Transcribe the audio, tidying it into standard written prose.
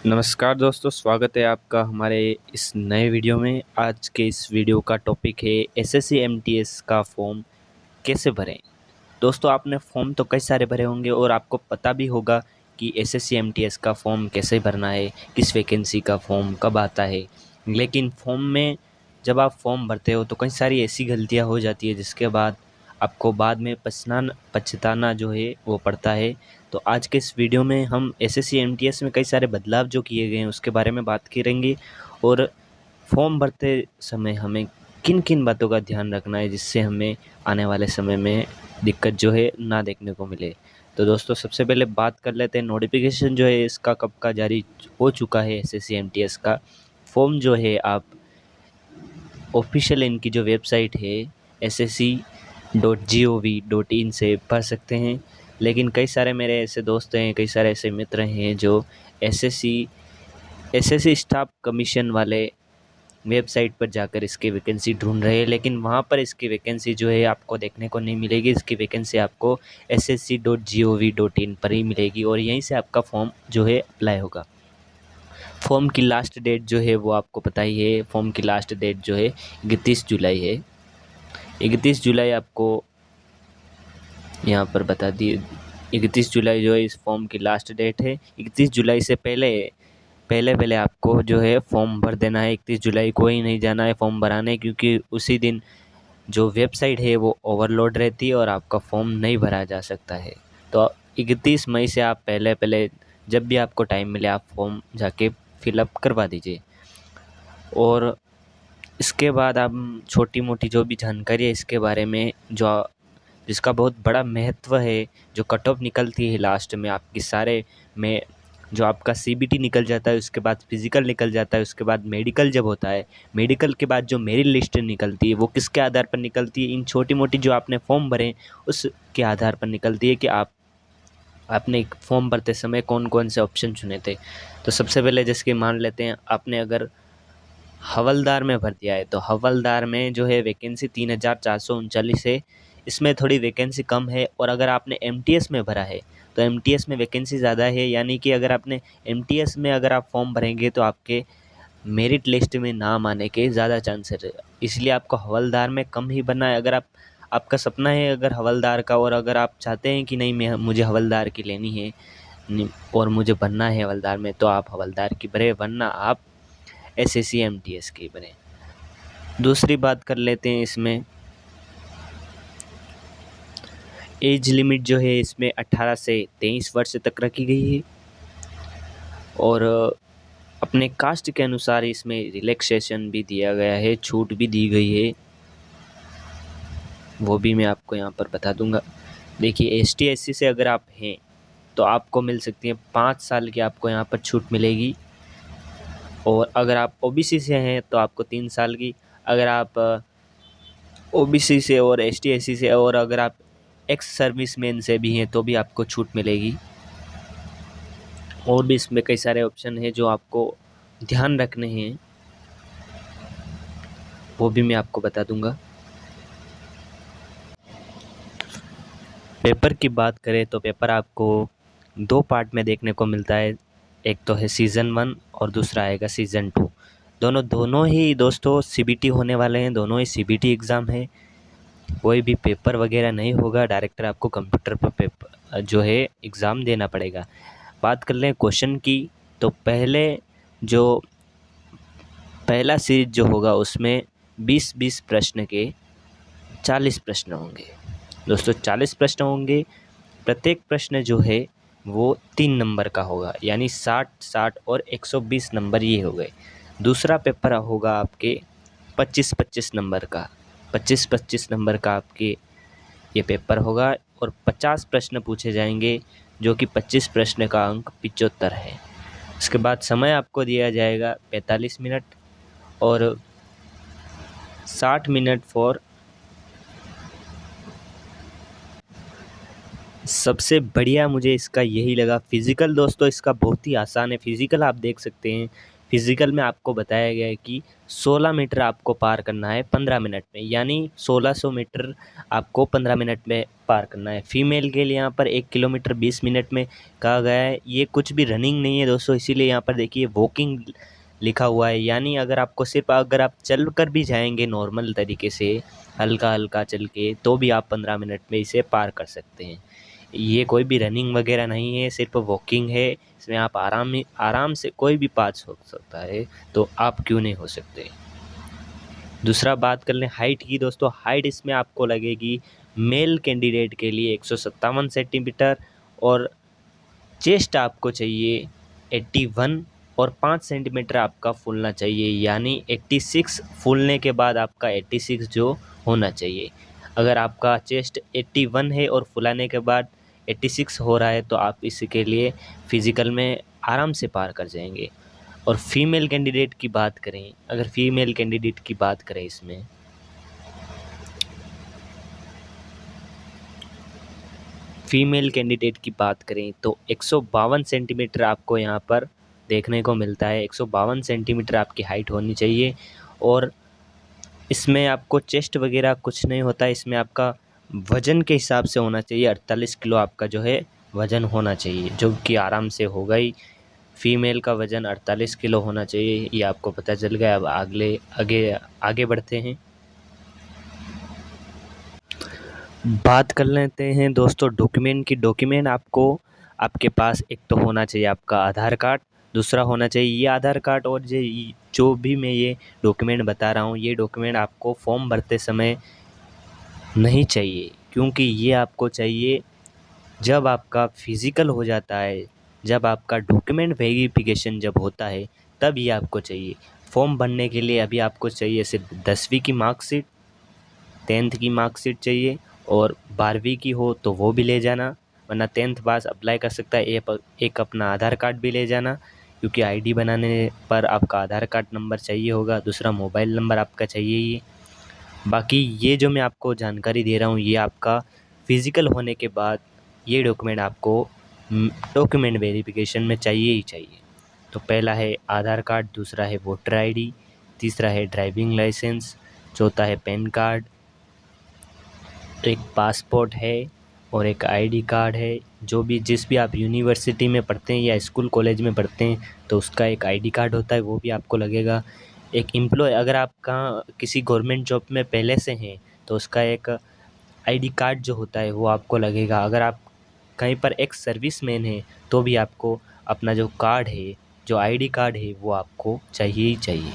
नमस्कार दोस्तों, स्वागत है आपका हमारे इस नए वीडियो में। आज के इस वीडियो का टॉपिक है एसएससी एमटीएस का फॉर्म कैसे भरें। दोस्तों, आपने फॉर्म तो कई सारे भरे होंगे और आपको पता भी होगा कि एसएससी एमटीएस का फॉर्म कैसे भरना है, किस वैकेंसी का फॉर्म कब आता है। लेकिन फॉर्म में जब आप फॉर्म भरते हो तो कई सारी ऐसी गलतियां हो जाती है जिसके बाद आपको बाद में पछताना जो है वो पड़ता है। तो आज के इस वीडियो में हम एसएससी एमटीएस में कई सारे बदलाव जो किए गए हैं उसके बारे में बात करेंगे और फॉर्म भरते समय हमें किन किन बातों का ध्यान रखना है जिससे हमें आने वाले समय में दिक्कत जो है ना देखने को मिले। तो दोस्तों, सबसे पहले बात कर लेते हैं नोटिफिकेशन जो है इसका कब का जारी हो चुका है। एसएससी एमटीएस का फॉर्म जो है आप ऑफिशियल इनकी जो वेबसाइट है ssc.gov.in से भर सकते हैं। लेकिन कई सारे मेरे ऐसे दोस्त हैं, कई सारे ऐसे मित्र हैं जो एसएससी स्टाफ कमीशन वाले वेबसाइट पर जाकर इसकी वैकेंसी ढूंढ रहे हैं, लेकिन वहाँ पर इसकी वैकेंसी जो है आपको देखने को नहीं मिलेगी। इसकी वैकेंसी आपको ssc.gov.in पर ही मिलेगी और यहीं से आपका फॉर्म जो है अप्लाई होगा। फॉर्म की लास्ट डेट जो है वो आपको पता ही है। फॉर्म की लास्ट डेट जो है 31 जुलाई है। 31 जुलाई आपको यहाँ पर बता दी। 31 जुलाई जो है इस फॉर्म की लास्ट डेट है। 31 जुलाई से पहले पहले पहले आपको जो है फॉर्म भर देना है। 31 जुलाई को ही नहीं जाना है फॉर्म भराने, क्योंकि उसी दिन जो वेबसाइट है वो ओवरलोड रहती है और आपका फॉर्म नहीं भरा जा सकता है। तो 31 मई से आप पहले पहले जब भी आपको टाइम मिले आप फॉर्म जाके फिलअप करवा दीजिए। और इसके बाद आप छोटी मोटी जो भी जानकारी है इसके बारे में जिसका बहुत बड़ा महत्व है, जो कट ऑफ निकलती है लास्ट में आपकी सारे में, जो आपका सीबीटी निकल जाता है, उसके बाद फिजिकल निकल जाता है, उसके बाद मेडिकल जब होता है, मेडिकल के बाद जो मेरिट लिस्ट निकलती है वो किसके आधार पर निकलती है। इन छोटी मोटी जो आपने फॉर्म भरे उसके आधार पर निकलती है कि आपने फॉर्म भरते समय कौन कौन से ऑप्शन चुने थे। तो सबसे पहले जैसे कि मान लेते हैं आपने अगर हवलदार में भर दिया है तो हवलदार में जो है वैकेंसी 3439 है। इसमें थोड़ी वैकेंसी कम है। और अगर आपने एमटीएस में भरा है तो एमटीएस में वैकेंसी ज़्यादा है, यानी कि अगर आपने एमटीएस में अगर आप फॉर्म भरेंगे तो आपके मेरिट लिस्ट में नाम आने के ज़्यादा चांसेस है। इसलिए आपको हवलदार में कम ही भरना है। अगर आपका सपना है अगर हवलदार का, और अगर आप चाहते हैं कि नहीं मुझे हवलदार की लेनी है और मुझे बनना है हवलदार में, तो आप हवलदार की भरे, वरना आप एसएससी एमटीएस की बने। दूसरी बात कर लेते हैं, इसमें एज लिमिट जो है इसमें 18 से 23 वर्ष तक रखी गई है। और अपने कास्ट के अनुसार इसमें रिलैक्सेशन भी दिया गया है, छूट भी दी गई है, वो भी मैं आपको यहाँ पर बता दूंगा। देखिए, एसटी एससी से अगर आप हैं तो आपको मिल सकती है 5 साल की आपको यहाँ पर छूट मिलेगी। और अगर आप ओबीसी से हैं तो आपको 3 साल की। अगर आप ओबीसी से और एसटी एससी से और अगर आप एक्स सर्विसमैन से भी हैं तो भी आपको छूट मिलेगी। और भी इसमें कई सारे ऑप्शन हैं जो आपको ध्यान रखने हैं, वो भी मैं आपको बता दूंगा। पेपर की बात करें तो पेपर आपको 2 पार्ट में देखने को मिलता है। एक तो है सीज़न 1 और दूसरा आएगा सीज़न 2। दोनों ही दोस्तों सीबीटी होने वाले हैं, दोनों ही सीबीटी एग्ज़ाम है। कोई भी पेपर वगैरह नहीं होगा, डायरेक्टर आपको कंप्यूटर पर पेपर जो है एग्ज़ाम देना पड़ेगा। बात कर लें क्वेश्चन की, तो पहला सीरीज जो होगा उसमें 20-20 प्रश्न के 40 प्रश्न होंगे। दोस्तों, 40 प्रश्न होंगे। प्रत्येक प्रश्न जो है वो 3 नंबर का होगा, यानी 60-60 और 120 नंबर ये हो गए। दूसरा पेपर होगा आपके 25-25 नंबर का। 25-25 नंबर का आपके ये पेपर होगा और 50 प्रश्न पूछे जाएंगे, जो कि 25 प्रश्न का अंक 75 है। इसके बाद समय आपको दिया जाएगा 45 मिनट और 60 मिनट फॉर सबसे बढ़िया मुझे इसका यही लगा फिज़िकल। दोस्तों, इसका बहुत ही आसान है। फिज़िकल आप देख सकते हैं, फिज़िकल में आपको बताया गया है कि 16 मीटर आपको पार करना है 15 मिनट में, यानी 1600 मीटर आपको 15 मिनट में पार करना है। फीमेल के लिए यहाँ पर 1 किलोमीटर 20 मिनट में कहा गया है। ये कुछ भी रनिंग नहीं है दोस्तों, इसीलिए यहाँ पर देखिए वॉकिंग लिखा हुआ है, यानी अगर आपको सिर्फ अगर आप चल कर भी जाएंगे नॉर्मल तरीके से हल्का हल्का चल के, तो भी आप 15 मिनट में इसे पार कर सकते हैं। ये कोई भी रनिंग वगैरह नहीं है, सिर्फ वॉकिंग है। इसमें आप आराम से कोई भी पास हो सकता है, तो आप क्यों नहीं हो सकते। दूसरा बात कर लें हाइट की दोस्तों, हाइट इसमें आपको लगेगी मेल कैंडिडेट के लिए 157 सेंटीमीटर, और चेस्ट आपको चाहिए 81, और 5 सेंटीमीटर आपका फूलना चाहिए, यानी 86 फूलने के बाद आपका 86 जो होना चाहिए। अगर आपका चेस्ट 81 है और फुलाने के बाद 86 हो रहा है, तो आप इसके लिए फिज़िकल में आराम से पार कर जाएंगे। और फीमेल कैंडिडेट की बात करें, अगर फीमेल कैंडिडेट की बात करें इसमें फीमेल कैंडिडेट की बात करें तो 152 सेंटीमीटर आपको यहाँ पर देखने को मिलता है। 152 सेंटीमीटर आपकी हाइट होनी चाहिए, और इसमें आपको चेस्ट वगैरह कुछ नहीं होता है। इसमें आपका वज़न के हिसाब से होना चाहिए, 48 किलो आपका जो है वज़न होना चाहिए, जो कि आराम से होगा ही। फीमेल का वज़न 48 किलो होना चाहिए, ये आपको पता चल गया। अब आगे आगे बढ़ते हैं। बात कर लेते हैं दोस्तों डॉक्यूमेंट की। डॉक्यूमेंट आपको आपके पास एक तो होना चाहिए आपका आधार कार्ड, दूसरा होना चाहिए ये आधार कार्ड, और जो भी मैं ये डॉक्यूमेंट बता रहा हूँ, ये डॉक्यूमेंट आपको फॉर्म भरते समय नहीं चाहिए, क्योंकि ये आपको चाहिए जब आपका फिज़िकल हो जाता है, जब आपका डॉक्यूमेंट वेरिफिकेशन जब होता है, तब ये आपको चाहिए। फॉर्म भरने के लिए अभी आपको चाहिए सिर्फ 10वीं की मार्कशीट, 10th की मार्कशीट चाहिए, और 12वीं की हो तो वो भी ले जाना, वरना 10th पास अप्लाई कर सकता है। एक अपना आधार कार्ड भी ले जाना, क्योंकि आईडी बनाने पर आपका आधार कार्ड नंबर चाहिए होगा। दूसरा मोबाइल नंबर आपका चाहिए ही। बाकी ये जो मैं आपको जानकारी दे रहा हूँ, ये आपका फिज़िकल होने के बाद ये डॉक्यूमेंट आपको डॉक्यूमेंट वेरिफिकेशन में चाहिए ही चाहिए। तो पहला है आधार कार्ड, दूसरा है वोटर आईडी, तीसरा है ड्राइविंग लाइसेंस, चौथा है पैन कार्ड, एक पासपोर्ट है, और एक आईडी कार्ड है। जिस भी आप यूनिवर्सिटी में पढ़ते हैं या स्कूल कॉलेज में पढ़ते हैं, तो उसका एक आईडी कार्ड होता है, वो भी आपको लगेगा। एक एम्प्लॉय, अगर आप कहाँ किसी गवर्नमेंट जॉब में पहले से हैं, तो उसका एक आईडी कार्ड जो होता है वो आपको लगेगा। अगर आप कहीं पर एक्स सर्विसमैन हैं, तो भी आपको अपना जो कार्ड है, जो आईडी कार्ड है, वो आपको चाहिए ही चाहिए।